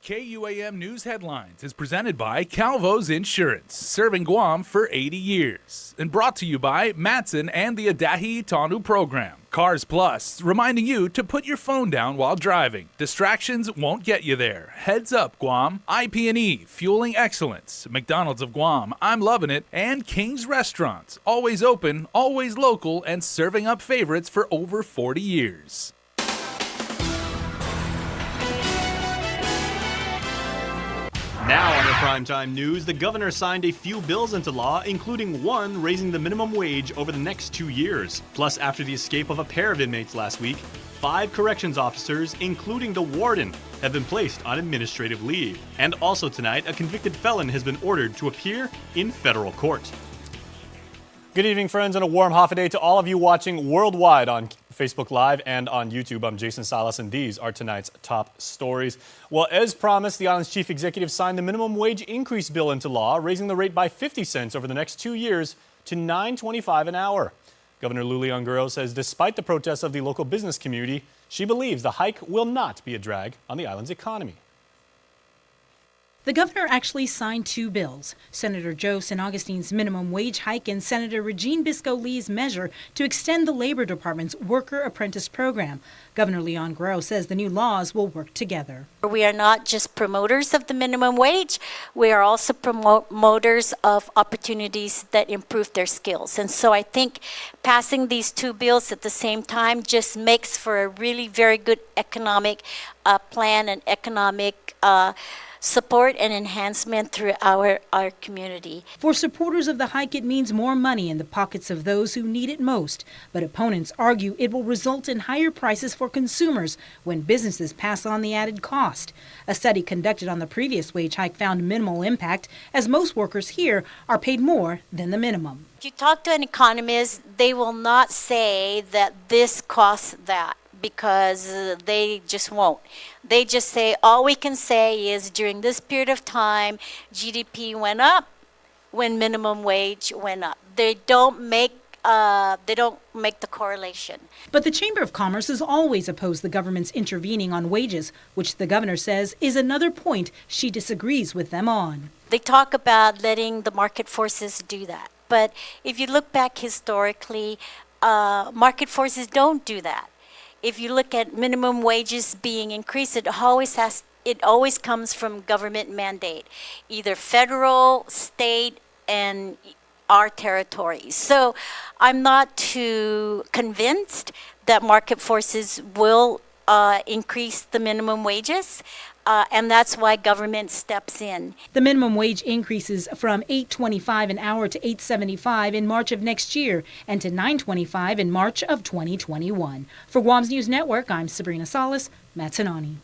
KUAM News Headlines is presented by Calvo's Insurance, serving Guam for 80 years. And brought to you by Matson and the Adahi Tanu program. Cars Plus, reminding you to put your phone down while driving. Distractions won't get you there. Heads up, Guam. IP&E, fueling excellence. McDonald's of Guam, I'm loving it. And King's Restaurants, always open, always local, and serving up favorites for over 40 years. Now on the primetime news, the governor signed a few bills into law, including one raising the minimum wage over the next 2 years. Plus, after the escape of a pair of inmates last week, 5 corrections officers, including the warden, have been placed on administrative leave. And also tonight, a convicted felon has been ordered to appear in federal court. Good evening, friends, and a warm holiday to all of you watching worldwide on Facebook Live and on YouTube. I'm Jason Salas, and these are tonight's top stories. Well, as promised, the island's chief executive signed the minimum wage increase bill into law, raising the rate by 50 cents over the next 2 years to $9.25 an hour. Governor Lulian Guerrero says despite the protests of the local business community, she believes the hike will not be a drag on the island's economy. The governor actually signed 2 bills, Senator Joe San Augustine's minimum wage hike and Senator Regine Bisco-Lee's measure to extend the Labor Department's worker apprentice program. Governor Leon Guerrero says the new laws will work together. We are not just promoters of the minimum wage, we are also promoters of opportunities that improve their skills. And so I think passing these 2 bills at the same time just makes for a really very good economic plan and economic support and enhancement through our community. For supporters of the hike, it means more money in the pockets of those who need it most. But opponents argue it will result in higher prices for consumers when businesses pass on the added cost. A study conducted on the previous wage hike found minimal impact, as most workers here are paid more than the minimum. If you talk to an economist, they will not say that this costs that, because they just won't. They just say, all we can say is during this period of time, GDP went up when minimum wage went up. They don't make the correlation. But the Chamber of Commerce has always opposed the government's intervening on wages, which the governor says is another point she disagrees with them on. They talk about letting the market forces do that. But if you look back historically, market forces don't do that. If you look at minimum wages being increased, it always comes from government mandate, either federal, state, and our territories. So I'm not too convinced that market forces will increase the minimum wages. And that's why government steps in. The minimum wage increases from $8.25 an hour to $8.75 in March of next year and to $9.25 in March of 2021. For Guam's News Network, I'm Sabrina Salas, Matsunani.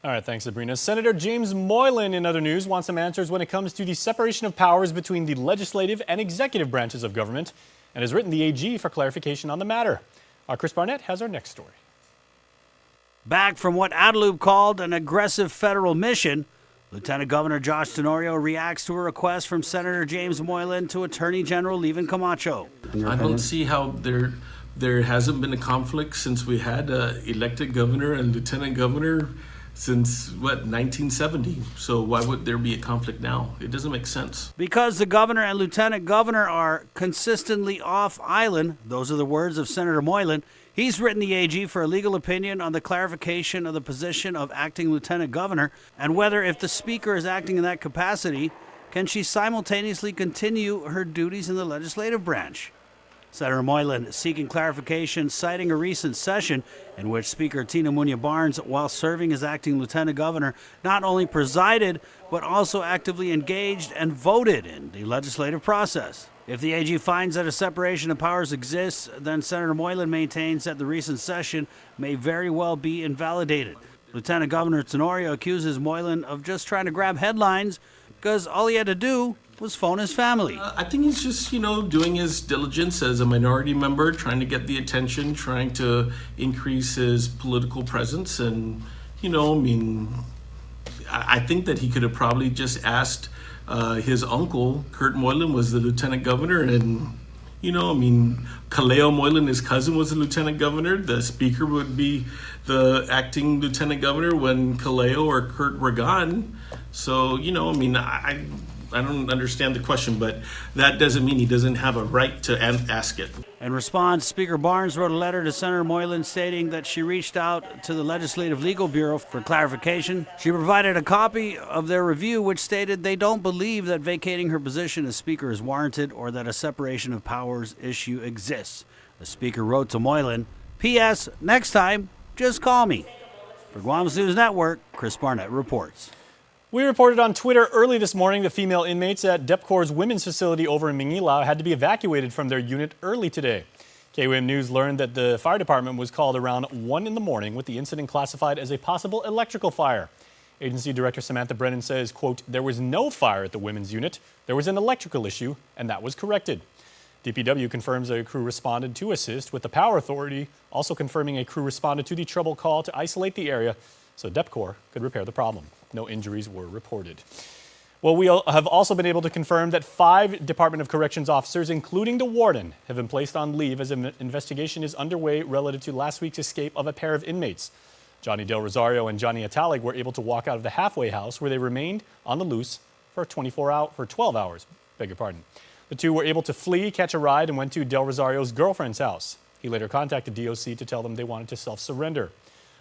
All right, thanks, Sabrina. Senator James Moylan, in other news, wants some answers when it comes to the separation of powers between the legislative and executive branches of government and has written the AG for clarification on the matter. Our Chris Barnett has our next story. Back from what Adelup called an aggressive federal mission, Lieutenant Governor Josh Tenorio reacts to a request from Senator James Moylan to Attorney General Levin Camacho. I don't see how there hasn't been a conflict since we had elected governor and lieutenant governor since, 1970. So why would there be a conflict now? It doesn't make sense. Because the governor and lieutenant governor are consistently off island, those are the words of Senator Moylan. He's written the AG for a legal opinion on the clarification of the position of acting lieutenant governor and whether, if the speaker is acting in that capacity, can she simultaneously continue her duties in the legislative branch. Senator Moylan seeking clarification, citing a recent session in which Speaker Tina Munya Barnes, while serving as acting lieutenant governor, not only presided but also actively engaged and voted in the legislative process. If the AG finds that a separation of powers exists, then Senator Moylan maintains that the recent session may very well be invalidated. Lieutenant Governor Tenorio accuses Moylan of just trying to grab headlines because all he had to do was phone his family. I think he's just, doing his diligence as a minority member, trying to get the attention, trying to increase his political presence. And, I think that he could have probably just asked his uncle, Kurt Moylan, was the lieutenant governor, and You know, I mean, Kaleo Moylan, his cousin, was a lieutenant governor. The speaker would be the acting lieutenant governor when Kaleo or Kurt were gone. So, you know, I mean, I don't understand the question, but that doesn't mean he doesn't have a right to ask it. In response, Speaker Barnes wrote a letter to Senator Moylan stating that she reached out to the Legislative Legal Bureau for clarification. She provided a copy of their review, which stated they don't believe that vacating her position as Speaker is warranted or that a separation of powers issue exists. The Speaker wrote to Moylan, P.S. Next time, just call me. For Guam's News Network, Chris Barnett reports. We reported on Twitter early this morning that female inmates at DEPCOR's women's facility over in Manila had to be evacuated from their unit early today. KUAM News learned that the fire department was called around 1 in the morning with the incident classified as a possible electrical fire. Agency Director Samantha Brennan says, quote, there was no fire at the women's unit. There was an electrical issue, and that was corrected. DPW confirms a crew responded to assist, with the Power Authority also confirming a crew responded to the trouble call to isolate the area so DEPCOR could repair the problem. No injuries were reported. Well, we have also been able to confirm that 5 Department of Corrections officers, including the warden, have been placed on leave as an investigation is underway relative to last week's escape of a pair of inmates. Johnny Del Rosario and Johnny Atalig were able to walk out of the halfway house where they remained on the loose for 12 hours. Beg your pardon. The two were able to flee, catch a ride, and went to Del Rosario's girlfriend's house. He later contacted DOC to tell them they wanted to self-surrender.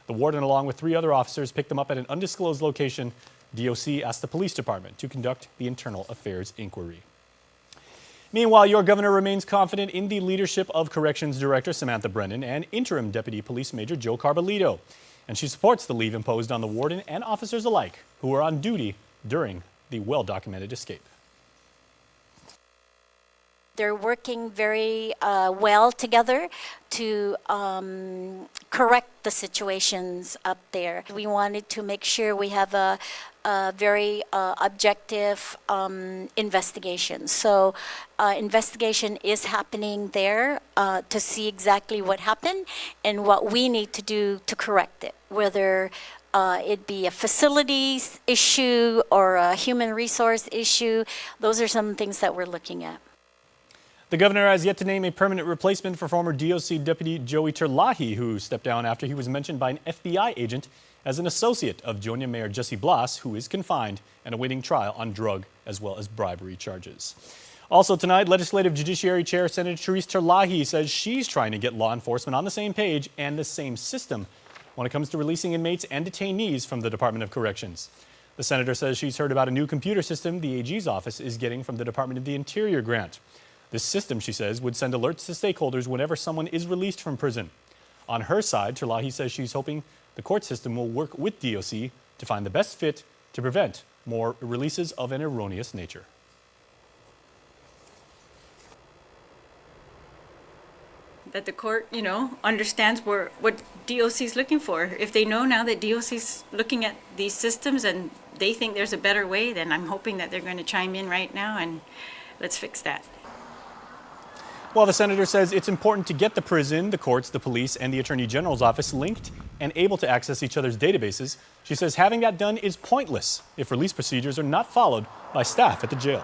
The warden, along with 3 other officers, picked them up at an undisclosed location. DOC asked the police department to conduct the internal affairs inquiry. Meanwhile, your governor remains confident in the leadership of Corrections Director Samantha Brennan and Interim Deputy Police Major Joe Carbolito. And she supports the leave imposed on the warden and officers alike who were on duty during the well-documented escape. They're working very well together to correct the situations up there. We wanted to make sure we have a very objective investigation. So investigation is happening there to see exactly what happened and what we need to do to correct it, whether it be a facilities issue or a human resource issue. Those are some things that we're looking at. The governor has yet to name a permanent replacement for former DOC Deputy Joey Terlahi, who stepped down after he was mentioned by an FBI agent as an associate of Jonia Mayor Jesse Blas, who is confined and awaiting trial on drug as well as bribery charges. Also tonight, Legislative Judiciary Chair Senator Therese Terlahi says she's trying to get law enforcement on the same page and the same system when it comes to releasing inmates and detainees from the Department of Corrections. The senator says she's heard about a new computer system the AG's office is getting from the Department of the Interior grant. This system, she says, would send alerts to stakeholders whenever someone is released from prison. On her side, Terlahi says she's hoping the court system will work with DOC to find the best fit to prevent more releases of an erroneous nature. That the court, understands what DOC is looking for. If they know now that DOC is looking at these systems and they think there's a better way, then I'm hoping that they're going to chime in right now and let's fix that. Well, the senator says it's important to get the prison, the courts, the police, and the Attorney General's office linked and able to access each other's databases. She says having that done is pointless if release procedures are not followed by staff at the jail.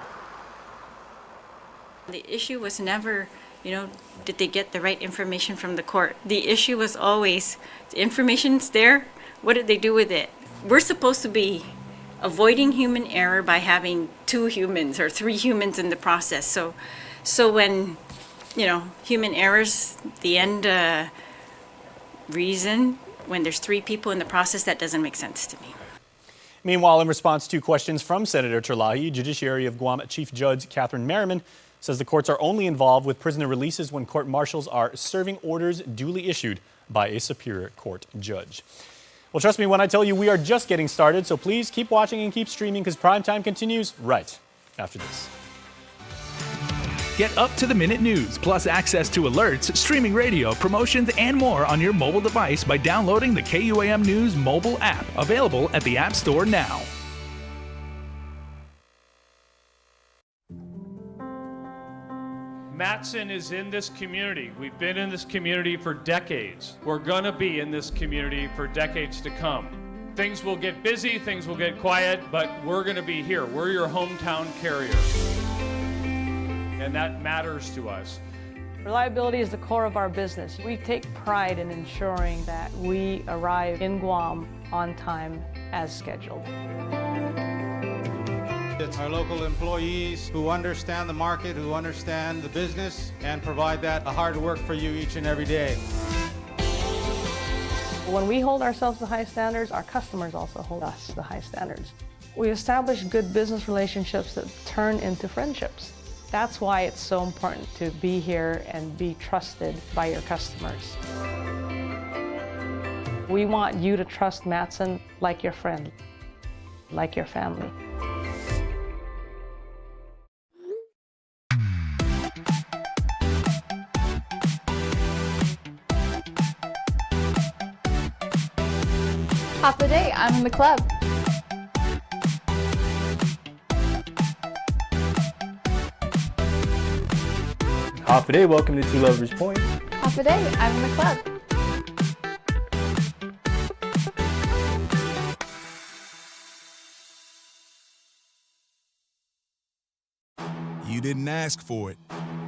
The issue was never, did they get the right information from the court? The issue was always, the information's there, what did they do with it? We're supposed to be avoiding human error by having 2 humans or 3 humans in the process. So when human errors, the end reason, when there's 3 people in the process, that doesn't make sense to me. Meanwhile, in response to questions from Senator Terlahi, Judiciary of Guam Chief Judge Catherine Merriman says the courts are only involved with prisoner releases when court martials are serving orders duly issued by a superior court judge. Well, trust me when I tell you we are just getting started, so please keep watching and keep streaming because Primetime continues right after this. Get up-to-the-minute news, plus access to alerts, streaming radio, promotions, and more on your mobile device by downloading the KUAM News mobile app, available at the App Store now. Matson is in this community. We've been in this community for decades. We're gonna be in this community for decades to come. Things will get busy, things will get quiet, but we're gonna be here. We're your hometown carrier. And that matters to us. Reliability is the core of our business. We take pride in ensuring that we arrive in Guam on time as scheduled. It's our local employees who understand the market, who understand the business, and provide that hard work for you each and every day. When we hold ourselves to high standards, our customers also hold us to high standards. We establish good business relationships that turn into friendships. That's why it's so important to be here and be trusted by your customers. We want you to trust Matson like your friend, like your family. Half the day, I'm in the club. Half a day, welcome to Two Lovers Point. Half a day, I'm in the club. You didn't ask for it,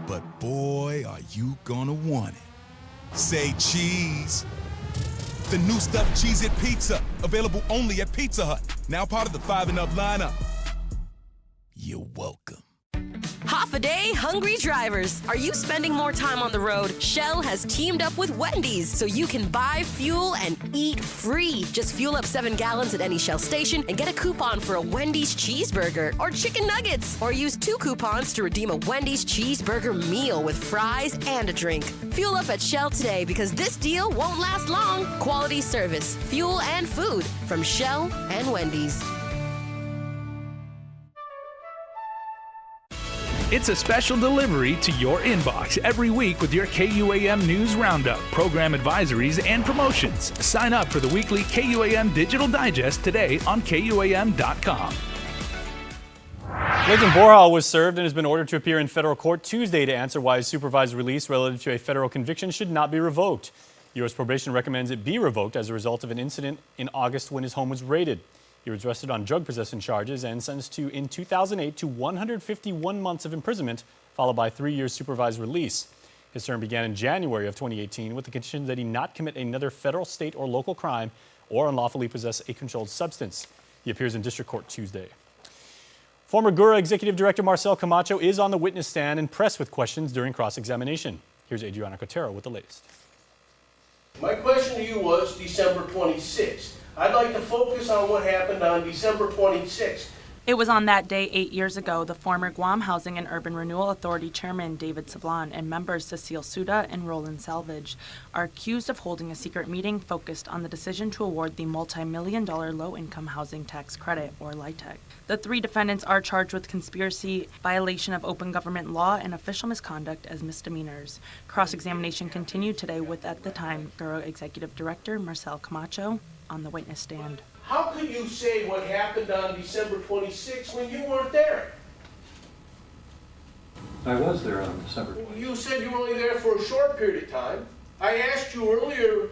but boy, are you gonna want it. Say cheese. The new stuffed Cheez-It Pizza, available only at Pizza Hut. Now part of the 5 and Up lineup. You're welcome. Half a day, hungry drivers. Are you spending more time on the road? Shell has teamed up with Wendy's so you can buy fuel and eat free. Just fuel up 7 gallons at any Shell station and get a coupon for a Wendy's cheeseburger or chicken nuggets. Or use 2 coupons to redeem a Wendy's cheeseburger meal with fries and a drink. Fuel up at Shell today because this deal won't last long. Quality service, fuel and food from Shell and Wendy's. It's a special delivery to your inbox every week with your KUAM News Roundup, program advisories, and promotions. Sign up for the weekly KUAM Digital Digest today on KUAM.com. Leighton Borja was served and has been ordered to appear in federal court Tuesday to answer why his supervised release relative to a federal conviction should not be revoked. U.S. probation recommends it be revoked as a result of an incident in August when his home was raided. He was arrested on drug possession charges and sentenced in 2008 to 151 months of imprisonment, followed by 3 years supervised release. His term began in January of 2018 with the condition that he not commit another federal, state, or local crime or unlawfully possess a controlled substance. He appears in district court Tuesday. Former GURA Executive Director Marcel Camacho is on the witness stand and pressed with questions during cross-examination. Here's Adriana Cotero with the latest. My question to you was December 26th. I'd like to focus on what happened on December 26th. It was on that day 8 years ago, the former Guam Housing and Urban Renewal Authority Chairman David Sablan and members Cecile Suda and Roland Salvage are accused of holding a secret meeting focused on the decision to award the multi-million-dollar low-income housing tax credit, or LIHTC. The 3 defendants are charged with conspiracy, violation of open government law, and official misconduct as misdemeanors. Cross-examination continued today with, at the time, GURA Executive Director Marcel Camacho on the witness stand. How could you say what happened on December 26th when you weren't there? I was there on December 26th. You said you were only there for a short period of time. I asked you earlier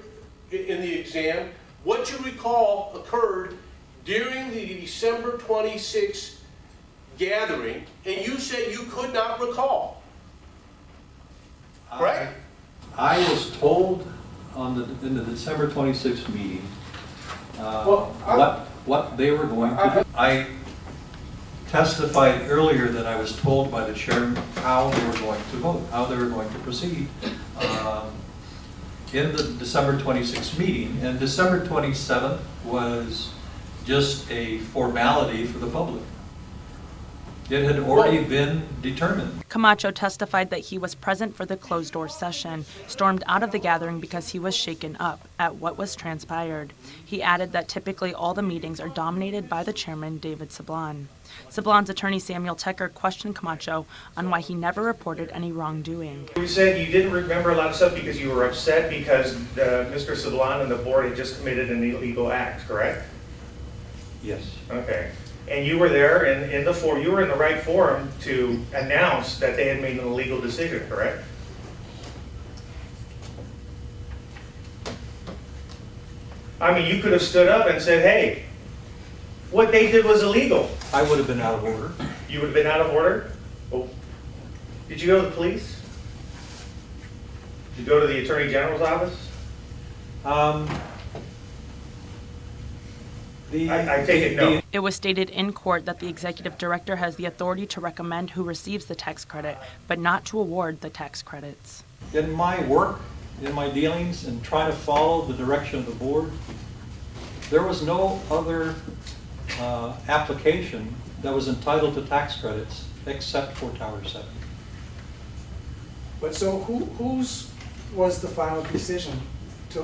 in the exam what you recall occurred during the December 26th gathering, and you said you could not recall. Correct? I was told in the December 26th meeting what they were going to do. I testified earlier that I was told by the chairman how they were going to vote, how they were going to proceed in the December 26th meeting. And December 27th was just a formality for the public. It had already been determined. Camacho testified that he was present for the closed-door session, stormed out of the gathering because he was shaken up at what was transpired. He added that typically all the meetings are dominated by the chairman, David Sablan. Sablan's attorney, Samuel Tecker, questioned Camacho on why he never reported any wrongdoing. You said you didn't remember a lot of stuff because you were upset because Mr. Sablan and the board had just committed an illegal act, correct? Yes. Okay. And you were there in the forum, you were in the right forum to announce that they had made an illegal decision, correct? I mean, you could have stood up and said, hey, what they did was illegal. I would have been out of order. You would have been out of order? Oh. Did you go to the police? Did you go to the Attorney General's office? I take it no. It was stated in court that the executive director has the authority to recommend who receives the tax credit, but not to award the tax credits. In my work, in my dealings, and trying to follow the direction of the board, there was no other application that was entitled to tax credits except for Tower 7. But so whose was the final decision to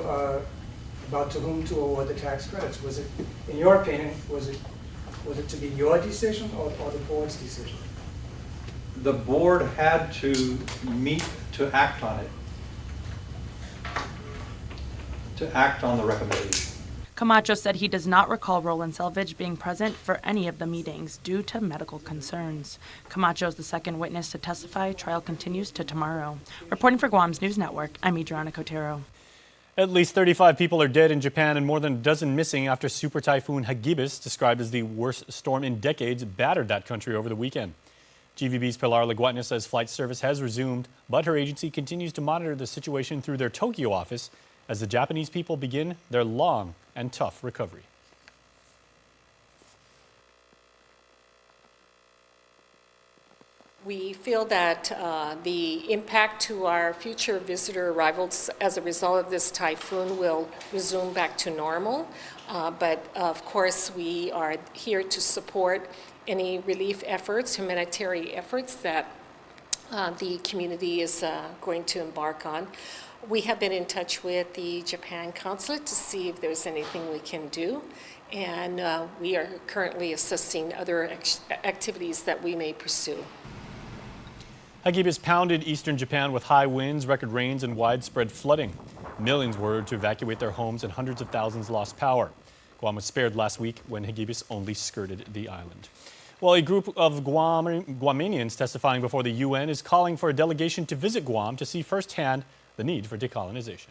about to whom to award the tax credits? Was it, in your opinion, was it to be your decision or the board's decision? The board had to meet to act on it, to act on the recommendation. Camacho said he does not recall Roland Selvage being present for any of the meetings due to medical concerns. Camacho is the second witness to testify. Trial continues to tomorrow. Reporting for Guam's News Network, I'm Adriana Cotero. At least 35 people are dead in Japan and more than a dozen missing after Super Typhoon Hagibis, described as the worst storm in decades, battered that country over the weekend. GVB's Pilar Laguatna says flight service has resumed, but her agency continues to monitor the situation through their Tokyo office as the Japanese people begin their long and tough recovery. We feel that the impact to our future visitor arrivals as a result of this typhoon will resume back to normal. But of course, we are here to support any relief efforts, humanitarian efforts that the community is going to embark on. We have been in touch with the Japan consulate to see if there's anything we can do. And we are currently assessing other activities that we may pursue. Hagibis pounded eastern Japan with high winds, record rains, and widespread flooding. Millions were ordered to evacuate their homes and hundreds of thousands lost power. Guam was spared last week when Hagibis only skirted the island. Well, a group of Guamanians testifying before the UN is calling for a delegation to visit Guam to see firsthand the need for decolonization.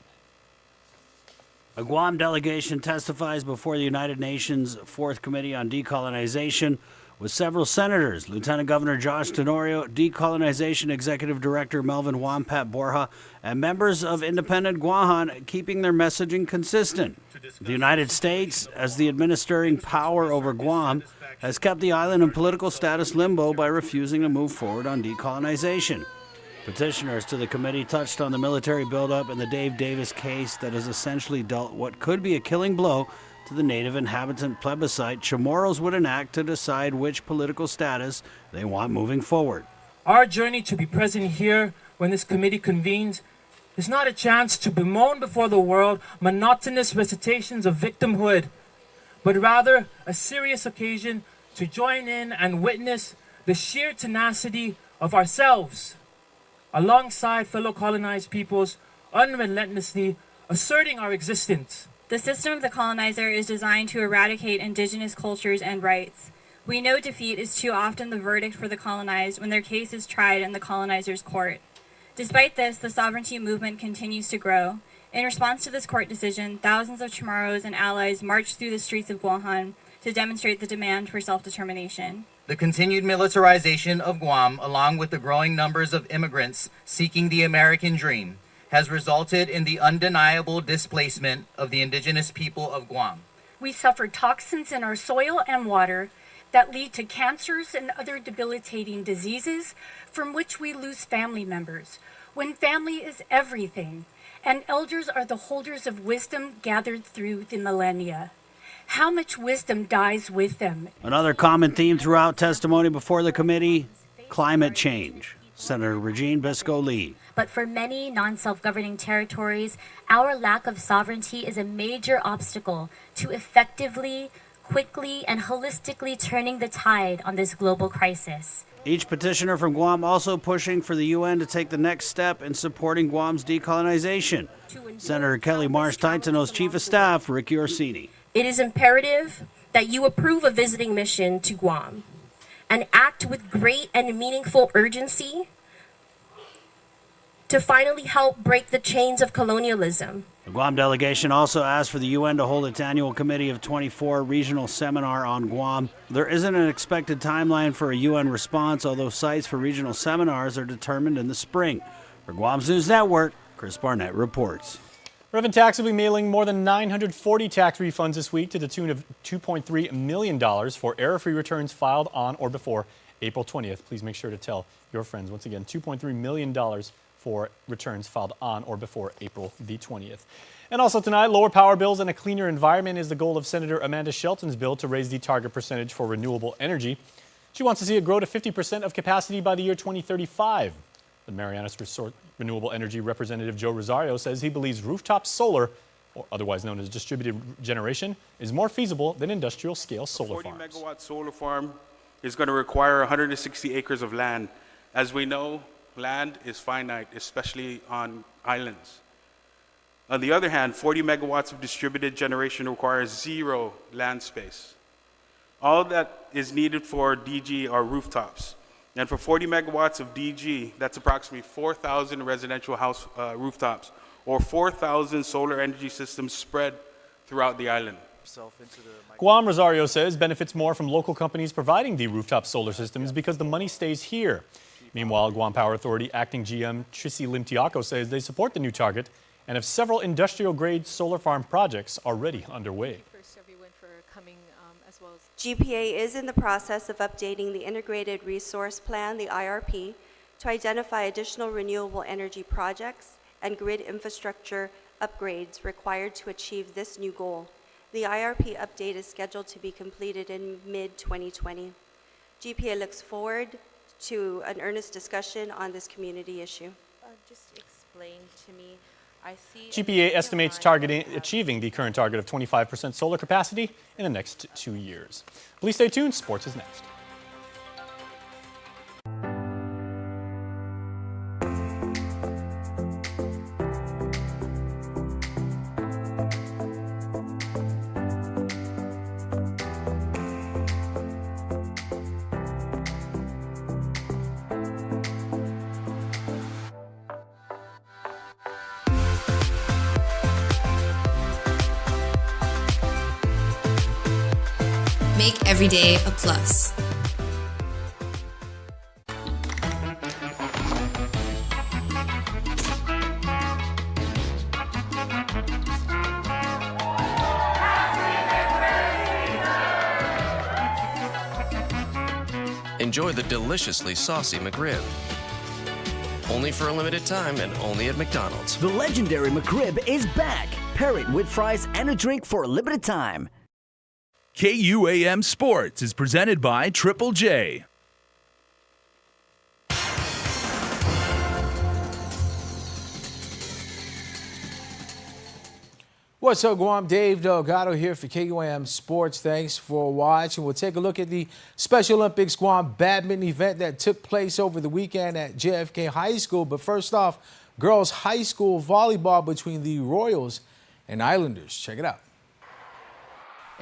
A Guam delegation testifies before the United Nations Fourth Committee on Decolonization with several senators, Lieutenant Governor Josh Tenorio, Decolonization Executive Director Melvin Wampat Borja, and members of Independent Guahan, keeping their messaging consistent. The United States, as the administering power over Guam, has kept the island in political status limbo by refusing to move forward on decolonization. Petitioners to the committee touched on the military buildup in the Dave Davis case that has essentially dealt what could be a killing blow to the native inhabitant plebiscite Chamorros would enact to decide which political status they want moving forward. Our journey to be present here when this committee convenes is not a chance to bemoan before the world monotonous recitations of victimhood, but rather a serious occasion to join in and witness the sheer tenacity of ourselves, alongside fellow colonized peoples, unrelentlessly asserting our existence. The system of the colonizer is designed to eradicate indigenous cultures and rights. We know defeat is too often the verdict for the colonized when their case is tried in the colonizer's court. Despite this, the sovereignty movement continues to grow. In response to this court decision, thousands of Chamorros and allies marched through the streets of Guam to demonstrate the demand for self-determination. The continued militarization of Guam, along with the growing numbers of immigrants seeking the American dream, has resulted in the undeniable displacement of the indigenous people of Guam. We suffer toxins in our soil and water that lead to cancers and other debilitating diseases from which we lose family members, when family is everything, and elders are the holders of wisdom gathered through the millennia. How much wisdom dies with them. Another common theme throughout testimony before the committee, climate change. Senator Regine Bisco-Lee. But for many non-self-governing territories, our lack of sovereignty is a major obstacle to effectively, quickly, and holistically turning the tide on this global crisis. Each petitioner from Guam also pushing for the UN to take the next step in supporting Guam's decolonization. Senator Kelly Marsh-Taitano's Chief of Staff, Ricky Orsini. It is imperative that you approve a visiting mission to Guam and act with great and meaningful urgency to finally help break the chains of colonialism. The Guam delegation also asked for the UN to hold its annual Committee of 24 regional seminar on Guam. There isn't an expected timeline for a UN response, although sites for regional seminars are determined in the spring. For Guam's News Network, Chris Barnett reports. Reverend Tax will be mailing more than 940 tax refunds this week to the tune of $2.3 million for error-free returns filed on or before April 20th. Please make sure to tell your friends. Once again, $2.3 million for returns filed on or before April the 20th. And also tonight, lower power bills and a cleaner environment is the goal of Senator Amanda Shelton's bill to raise the target percentage for renewable energy. She wants to see it grow to 50% of capacity by the year 2035. The Marianas Renewable Energy representative Joe Rosario says he believes rooftop solar, or otherwise known as distributed generation, is more feasible than industrial-scale solar farms. A 40-megawatt solar farm is going to require 160 acres of land. As we know, land is finite, especially on islands. On the other hand, 40 megawatts of distributed generation requires zero land space. All that is needed for DG are rooftops. And for 40 megawatts of DG, that's approximately 4,000 residential house rooftops, or 4,000 solar energy systems spread throughout the island. KUAM, Rosario says, benefits more from local companies providing the rooftop solar systems because the money stays here. Meanwhile, Guam Power Authority Acting GM Trissy Limtiaco says they support the new target and have several industrial-grade solar farm projects already underway. GPA is in the process of updating the Integrated Resource Plan, the IRP, to identify additional renewable energy projects and grid infrastructure upgrades required to achieve this new goal. The IRP update is scheduled to be completed in mid-2020. GPA looks forward to an earnest discussion on this community issue. Just explain to me. GPA estimates targeting achieving the current target of 25% solar capacity in the next 2 years. Please stay tuned. Sports is next. Make every day a plus. Enjoy the deliciously saucy McRib. Only for a limited time and only at McDonald's. The legendary McRib is back. Pair it with fries and a drink for a limited time. KUAM Sports is presented by Triple J. What's up, Guam? Dave Delgado here for KUAM Sports. Thanks for watching. We'll take a look at the Special Olympics Guam badminton event that took place over the weekend at JFK High School. But first off, girls high school volleyball between the Royals and Islanders. Check it out.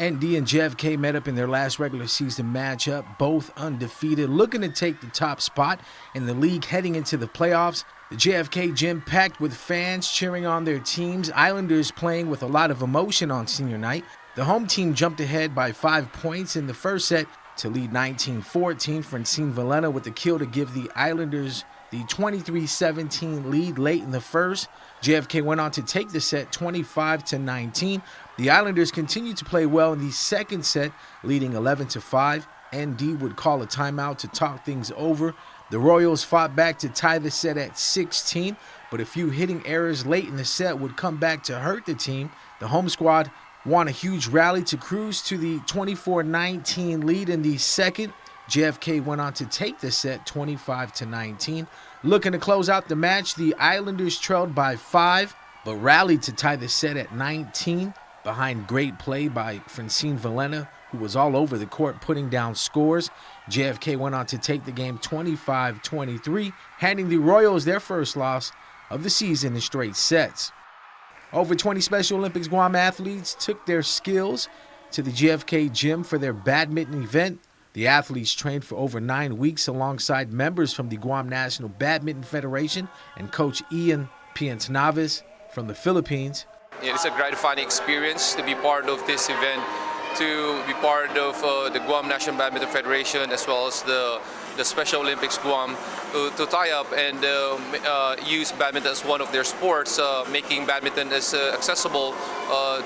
ND and JFK met up in their last regular season matchup, both undefeated, looking to take the top spot in the league heading into the playoffs. The JFK gym packed with fans cheering on their teams, Islanders playing with a lot of emotion on senior night. The home team jumped ahead by 5 points in the first set to lead 19-14. Francine Valena with the kill to give the Islanders the 23-17 lead late in the first. JFK went on to take the set 25-19. The Islanders continued to play well in the second set, leading 11-5. ND would call a timeout to talk things over. The Royals fought back to tie the set at 16, but a few hitting errors late in the set would come back to hurt the team. The home squad won a huge rally to cruise to the 24-19 lead in the second. JFK went on to take the set 25-19. Looking to close out the match, the Islanders trailed by 5, but rallied to tie the set at 19 behind great play by Francine Valena, who was all over the court putting down scores. JFK went on to take the game 25-23, handing the Royals their first loss of the season in straight sets. Over 20 Special Olympics Guam athletes took their skills to the JFK gym for their badminton event. The athletes trained for over 9 weeks alongside members from the Guam National Badminton Federation and coach Ian Piantanavis from the Philippines. It's a gratifying experience to be part of this event, to be part of the Guam National Badminton Federation as well as the the Special Olympics Guam to tie up and use badminton as one of their sports, making badminton as accessible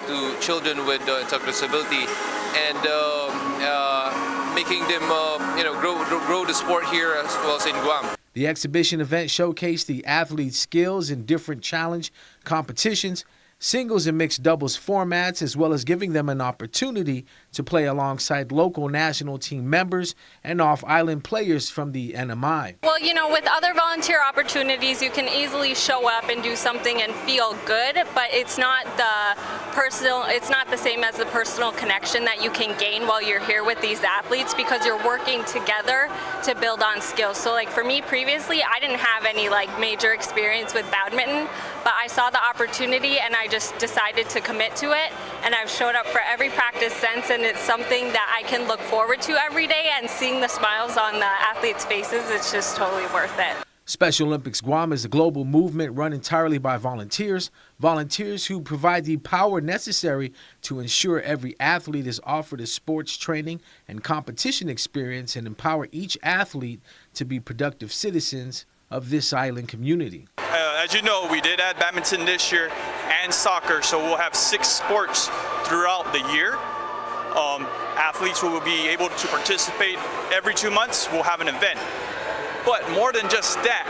to children with intellectual disability, and making them grow the sport here as well as in Guam. The exhibition event showcased the athletes' skills in different challenge competitions, singles and mixed doubles formats, as well as giving them an opportunity to play alongside local national team members and off-island players from the NMI. Well, with other volunteer opportunities, you can easily show up and do something and feel good, but it's not the same as the personal connection that you can gain while you're here with these athletes, because you're working together to build on skills. So like for me previously, I didn't have any major experience with badminton, but I saw the opportunity and I just decided to commit to it, and I've showed up for every practice since, and it's something that I can look forward to every day, and seeing the smiles on the athletes' faces, it's just totally worth it. Special Olympics Guam is a global movement run entirely by volunteers who provide the power necessary to ensure every athlete is offered a sports training and competition experience, and empower each athlete to be productive citizens of this island community. As you know, we did add badminton this year and soccer, so we'll have 6 sports throughout the year. Athletes will be able to participate every 2 months. We'll have an event. But more than just that,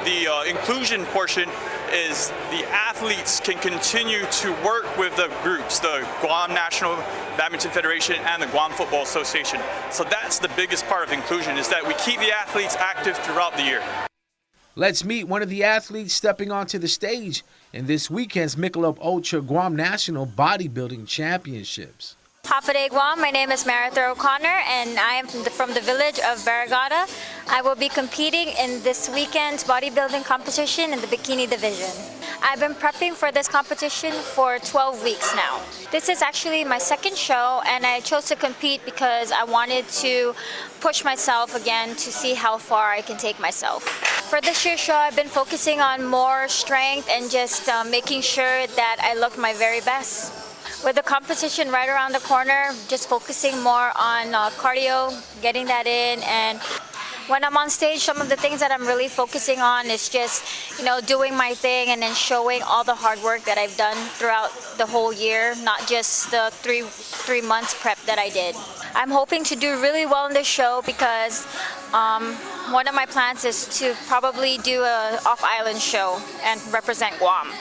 the inclusion portion is the athletes can continue to work with the groups, the Guam National Badminton Federation and the Guam Football Association. So that's the biggest part of inclusion, is that we keep the athletes active throughout the year. Let's meet one of the athletes stepping onto the stage in this weekend's Michelob Ultra Guam National Bodybuilding Championships. Hafaday Guam, my name is Maratha O'Connor, and I am from the village of Barragata. I will be competing in this weekend's bodybuilding competition in the bikini division. I've been prepping for this competition for 12 weeks now. This is actually my second show, and I chose to compete because I wanted to push myself again to see how far I can take myself. For this year's show, I've been focusing on more strength and just making sure that I look my very best. With the competition right around the corner, just focusing more on cardio, getting that in, and when I'm on stage, some of the things that I'm really focusing on is just, doing my thing and then showing all the hard work that I've done throughout the whole year, not just the three months prep that I did. I'm hoping to do really well in this show because one of my plans is to probably do an off-island show and represent Guam.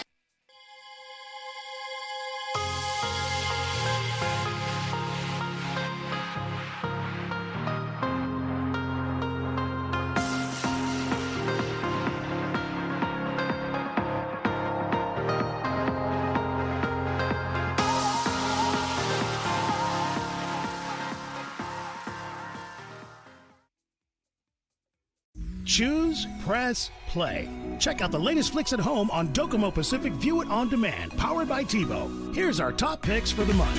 Choose, press, play. Check out the latest flicks at home on Docomo Pacific View It On Demand, powered by TiVo. Here's our top picks for the month.